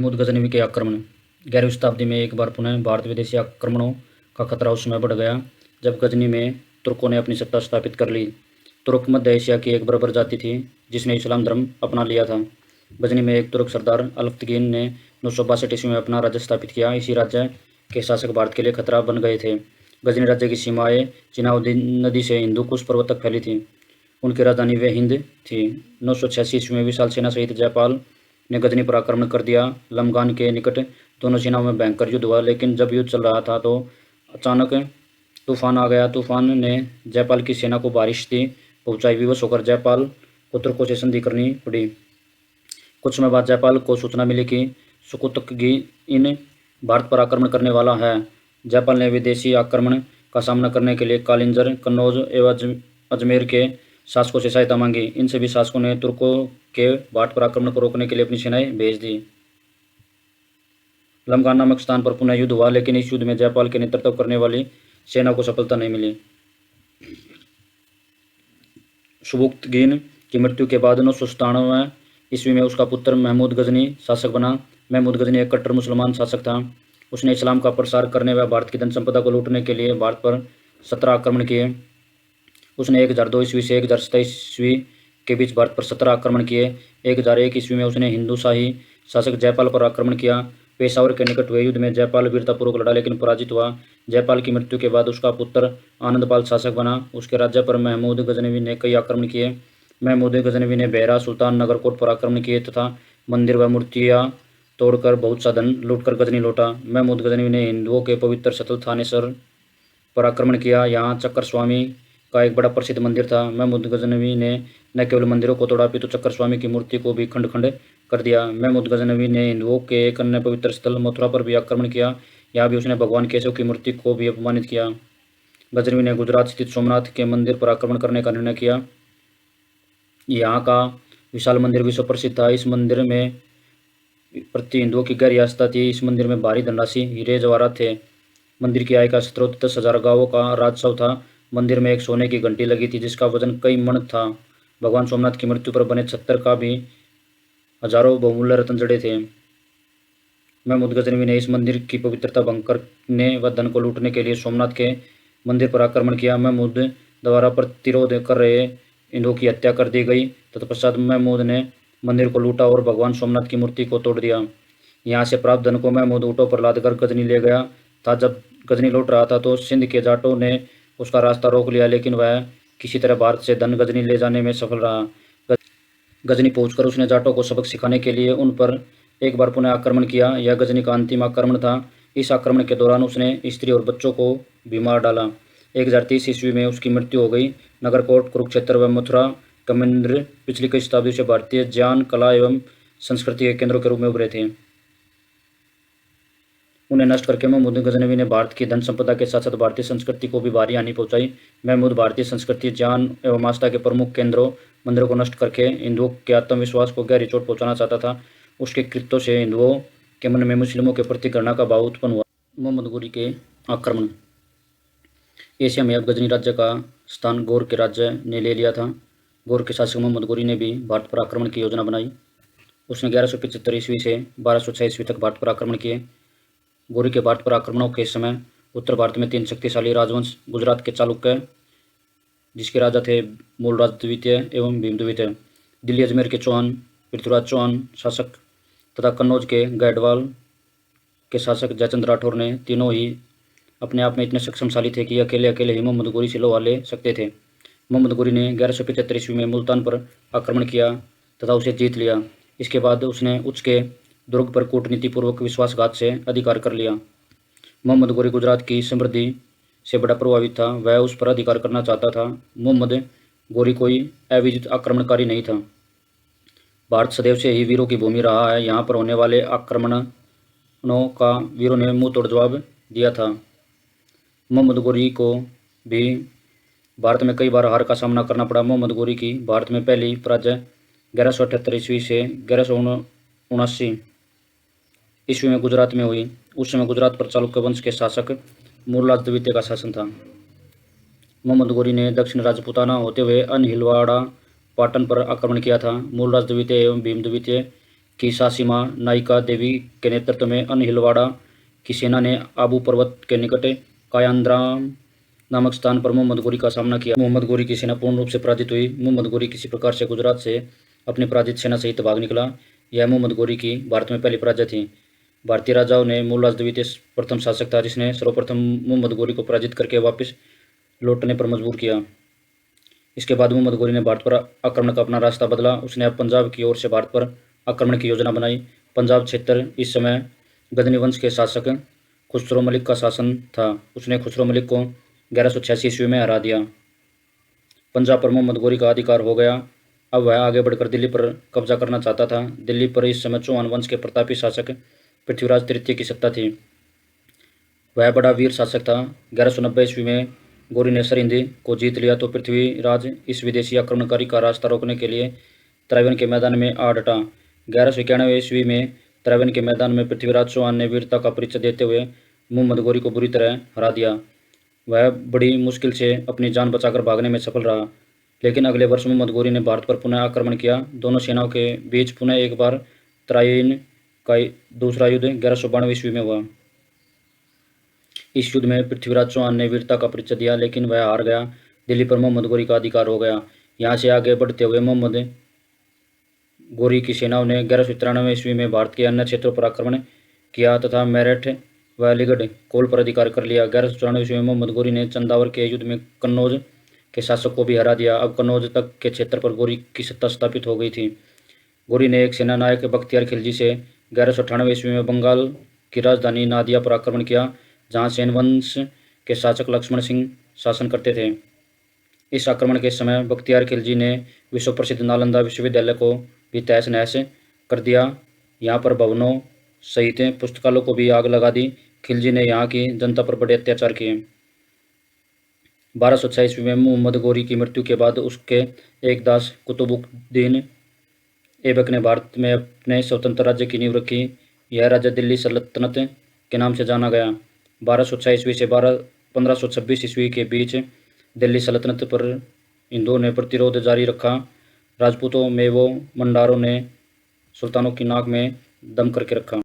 महमूद गजनवी के आक्रमण। 11वीं शताब्दी में एक बार पुनः भारत विदेशी आक्रमणों का खतरा उस समय बढ़ गया जब गजनी में तुर्कों ने अपनी सत्ता स्थापित कर ली। तुर्क मध्य एशिया की एक बर्बर जाति थी जिसने इस्लाम धर्म अपना लिया था। गजनी में एक तुर्क सरदार अल्फ्तगीन ने 962 ईस्वी में अपना राज्य स्थापित किया। इसी राज्य के शासक भारत के लिए खतरा बन गए थे। गजनी राज्य की सीमाएं चिनाब नदी से हिंदू कुश पर्वत तक फैली थी। उनकी राजधानी वे हिंद थी। 986 ईस्वी में विशाल सेना सहित जयपाल ने गजनी पर आक्रमण कर दिया। लमगान के निकट दोनों सेनाओं में भयंकर युद्ध हुआ, लेकिन जब युद्ध चल रहा था तो अचानक तूफान आ गया। तूफान ने जयपाल की सेना को भारी क्षति पहुंचाई। विवश होकर जयपाल को तुर्कों से संधि करनी पड़ी। कुछ समय बाद जयपाल को सूचना मिली कि सुकुतुगीन भारत पर आक्रमण करने वाला है। जयपाल ने विदेशी आक्रमण का सामना करने के लिए कालिंजर, कन्नौज एवं अजमेर के शासकों से सहायता मांगी। इन सभी शासकों ने तुर्कों के भारत पर आक्रमण को रोकने के लिए अपनी सेनाएं भेज दी। लमगान नामक स्थान पर पुनः युद्ध हुआ, लेकिन इस युद्ध में जयपाल के नेतृत्व करने वाली सेना को सफलता नहीं मिली। सुबुक्तगीन की मृत्यु के बाद 997 ईस्वी में उसका पुत्र महमूद गजनी शासक बना। महमूद गजनी एक कट्टर मुसलमान शासक था। उसने इस्लाम का प्रसार करने व भारत की धन संपदा को लूटने के लिए भारत पर 17 आक्रमण किए। उसने 1002 ईस्वी से 1027 ईस्वी के बीच भारत पर 17 आक्रमण किए। 1001 ईस्वी में उसने हिंदू शाही शासक जयपाल पर आक्रमण किया। पेशावर के निकट हुए युद्ध में जयपाल वीरतापूर्वक लड़ा, लेकिन पराजित हुआ। जयपाल की मृत्यु के बाद उसका पुत्र आनंदपाल शासक बना। उसके राज्य पर महमूद गजनवी ने कई आक्रमण किए। महमूद गजनवी ने बेहरा, सुल्तान नगरकोट पर आक्रमण किए तथा मंदिर व मूर्तियां तोड़कर बहुत सा धन लूटकर गजनी लौटा। महमूद गजनवी ने हिंदुओं के पवित्र स्थल थानेसर पर आक्रमण किया। यहाँ चक्कर स्वामी का एक बड़ा प्रसिद्ध मंदिर था। महमूद गजनवी ने न केवल मंदिरों को तोड़ा अपितु चक्कर स्वामी की मूर्ति को भी खंड खंड कर दिया। महमूद गजनवी ने हिंदुओं के एक अन्य पवित्र स्थल मथुरा पर भी आक्रमण किया। यहाँ भी उसने भगवान केशव की मूर्ति को भी अपमानित किया। गजनवी ने गुजरात स्थित सोमनाथ के मंदिर पर आक्रमण करने का निर्णय किया। यहाँ का विशाल मंदिर विश्व प्रसिद्ध था। इस मंदिर में प्रति हिंदुओं की गहरी आस्था थी। इस मंदिर में भारी धनराशि, हीरे जवाहरात थे। मंदिर की आय का स्रोत 10,000 गांवों का राजस्व था। मंदिर में एक सोने की घंटी लगी थी जिसका वजन कई मण था। भगवान सोमनाथ की मृत्यु पर बने 76 का भी हजारों बहुमूल्य रत्न जड़े थे। महमूद गजनवी ने इस मंदिर की पवित्रता भंग करने व धन को लूटने के लिए सोमनाथ के मंदिर पर आक्रमण किया। महमूद द्वारा प्रतिरोध कर रहे हिंदुओं की हत्या कर दी गई। तत्पश्चात महमूद ने मंदिर को लूटा और भगवान सोमनाथ की मूर्ति को तोड़ दिया। यहाँ से प्राप्त धन को महमूद ऊँटों पर लादकर गजनी ले गया था। जब गजनी लौट रहा था तो सिंध के जाटों ने उसका रास्ता रोक लिया, लेकिन वह किसी तरह भारत से धन गजनी ले जाने में सफल रहा। गजनी पहुंचकर उसने जाटों को सबक सिखाने के लिए उन पर एक बार पुनः आक्रमण किया। यह गजनी का अंतिम आक्रमण था। इस आक्रमण के दौरान उसने स्त्री और बच्चों को भी मार डाला। 1030 ईस्वी में उसकी मृत्यु हो गई। नगरकोट, कुरुक्षेत्र व मथुरा का मंदिर पिछली कई शताब्दियों से भारतीय ज्ञान, कला एवं संस्कृति के केंद्रों के रूप में उभरे थे। उन्हें नष्ट करके महमूद गजनवी ने भारत की धन संपदा के साथ साथ भारतीय संस्कृति को भी भारी हानि पहुंचाई। महमूद भारतीय संस्कृति, ज्ञान एवं आस्था के प्रमुख केंद्रों मंदिरों को नष्ट करके हिंदुओं के आत्मविश्वास को गहरी चोट पहुंचाना चाहता था। उसके कृत्यों से हिंदुओं के मन में मुस्लिमों के प्रति घृणा का भाव उत्पन्न हुआ। मोहम्मद गोरी के आक्रमण। एशिया में अब गजनी राज्य का स्थान गौर के राज्य ने ले लिया था। गौर के शासक मोहम्मद गोरी ने भी भारत पर आक्रमण की योजना बनाई। उसने 1175 ईस्वी से 1206 ईस्वी तक भारत पर आक्रमण किए। गौरी के भारत पर आक्रमणों के समय उत्तर भारत में 3 शक्तिशाली राजवंश, गुजरात के चालुक्य जिसके राजा थे मूलराज द्वितीय एवं भीम द्वितीय, दिल्ली अजमेर के चौहान, पृथ्वीराज चौहान शासक तथा कन्नौज के गैडवाल के शासक जयचंद राठौर ने तीनों ही अपने आप में इतने सक्षमशाली थे कि अकेले अकेले ही मोहम्मद गोरी से लोहा ले सकते थे। मोहम्मद गोरी ने 1175 ईस्वी में मुल्तान पर आक्रमण किया तथा उसे जीत लिया। इसके बाद उसने उसके दुर्ग पर कूटनीतिपूर्वक विश्वासघात से अधिकार कर लिया। मोहम्मद गोरी गुजरात की समृद्धि से बड़ा प्रभावित था। वह उस पर अधिकार करना चाहता था। मोहम्मद गोरी कोई अविजित आक्रमणकारी नहीं था। भारत सदैव से ही वीरों की भूमि रहा है। यहाँ पर होने वाले आक्रमणों का वीरों ने मुंह तोड़ जवाब दिया था। मोहम्मद गोरी को भी भारत में कई बार हार का सामना करना पड़ा। मोहम्मद गोरी की भारत में पहली पराजय 1178 ईस्वी से 1179 ईस्वी में गुजरात में हुई। उस समय गुजरात पर चालुक्य वंश के शासक मूलराज द्वितीय का शासन था। मोहम्मद गोरी ने दक्षिण राजपूताना होते हुए अनहिलवाड़ा पाटन पर आक्रमण किया था। मूलराज द्वितीय एवं भीम द्वितीय की सासिमा नायिका देवी के नेतृत्व में अनहिलवाड़ा की सेना ने आबू पर्वत के निकट कायांद्राम नामक स्थान पर मोहम्मद गोरी का सामना किया। मोहम्मद गोरी की सेना पूर्ण रूप से पराजित हुई। मोहम्मद गोरी किसी प्रकार से गुजरात से अपनी पराजित सेना सहित भाग निकला। यह मोहम्मद गोरी की भारत में पहली पराजय थी। भारतीय राजाओं ने मूलराज द्वितीय प्रथम शासक था, जिसने सर्वप्रथम मोहम्मद गोरी को पराजित करके वापस लौटने पर मजबूर किया। इसके बाद मोहम्मद गोरी ने भारत पर आक्रमण का अपना रास्ता बदला। उसने अब पंजाब की ओर से भारत पर आक्रमण की योजना बनाई। पंजाब क्षेत्र इस समय गजनी वंश के शासक खुसरो मलिक का शासन था। उसने खुसरो मलिक को 1186 ईस्वी में हरा दिया। पंजाब पर मोहम्मद गोरी का अधिकार हो गया। अब वह आगे बढ़कर दिल्ली पर कब्जा करना चाहता था। दिल्ली पर इस समय चौहान वंश के प्रतापी शासक पृथ्वीराज तृतीय की सत्ता थी। वह बड़ा वीर शासक था। 1190 ईस्वी में गोरी ने सरहिंद को जीत लिया तो पृथ्वीराज इस विदेशी आक्रमणकारी का रास्ता रोकने के लिए त्रैवन के मैदान में आ डटा। 1191 ईस्वी में त्रैवन के मैदान में पृथ्वीराज चौहान ने वीरता का परिचय देते हुए मोहम्मद गोरी को बुरी तरह हरा दिया। वह बड़ी मुश्किल से अपनी जान बचाकर भागने में सफल रहा, लेकिन अगले वर्ष मोहम्मद गोरी ने भारत पर पुनः आक्रमण किया। दोनों सेनाओं के बीच पुनः एक बार त्राइन का दूसरा युद्ध 1192 ईस्वी में हुआ। इस युद्ध में पृथ्वीराज चौहान ने वीरता का परिचय दिया, लेकिन वह हार गया। दिल्ली पर मोहम्मद गोरी का अधिकार हो गया। यहाँ से आगे बढ़ते हुए मोहम्मद गोरी की सेनाओं ने 1193 ईस्वी में भारत के अन्य क्षेत्रों पर आक्रमण किया तथा मेरठ व अलीगढ़ कोल पर अधिकार कर लिया। 1194 ईस्वी में मोहम्मद गोरी ने चंदावर के युद्ध में कन्नौज के शासक को भी हरा दिया। अब कन्नौज तक के क्षेत्र पर गोरी की सत्ता स्थापित हो गई थी। गोरी ने एक सेना नायक बख्तियार खिलजी से 1198 ईस्वी में बंगाल की राजधानी नादिया पर आक्रमण किया, जहाँ सेन वंश के शासक लक्ष्मण सिंह शासन करते थे। इस आक्रमण के समय बख्तियार खिलजी ने विश्व प्रसिद्ध नालंदा विश्वविद्यालय को भी तहस नहस कर दिया। यहाँ पर भवनों सहित पुस्तकालयों को भी आग लगा दी। खिलजी ने यहाँ की जनता पर बड़े अत्याचार किए। 1206 ईस्वी में मोहम्मद गोरी की मृत्यु के बाद उसके एक दास कुतुबुद्दीन ऐबक ने भारत में अपने स्वतंत्र राज्य की नींव रखी। यह राज्य दिल्ली सल्तनत के नाम से जाना गया। 1206 ईस्वी से 1526 ईस्वी के बीच दिल्ली सल्तनत पर हिंदुओं ने प्रतिरोध जारी रखा। राजपूतों, मेवों, मंडारों ने सुल्तानों की नाक में दम करके रखा।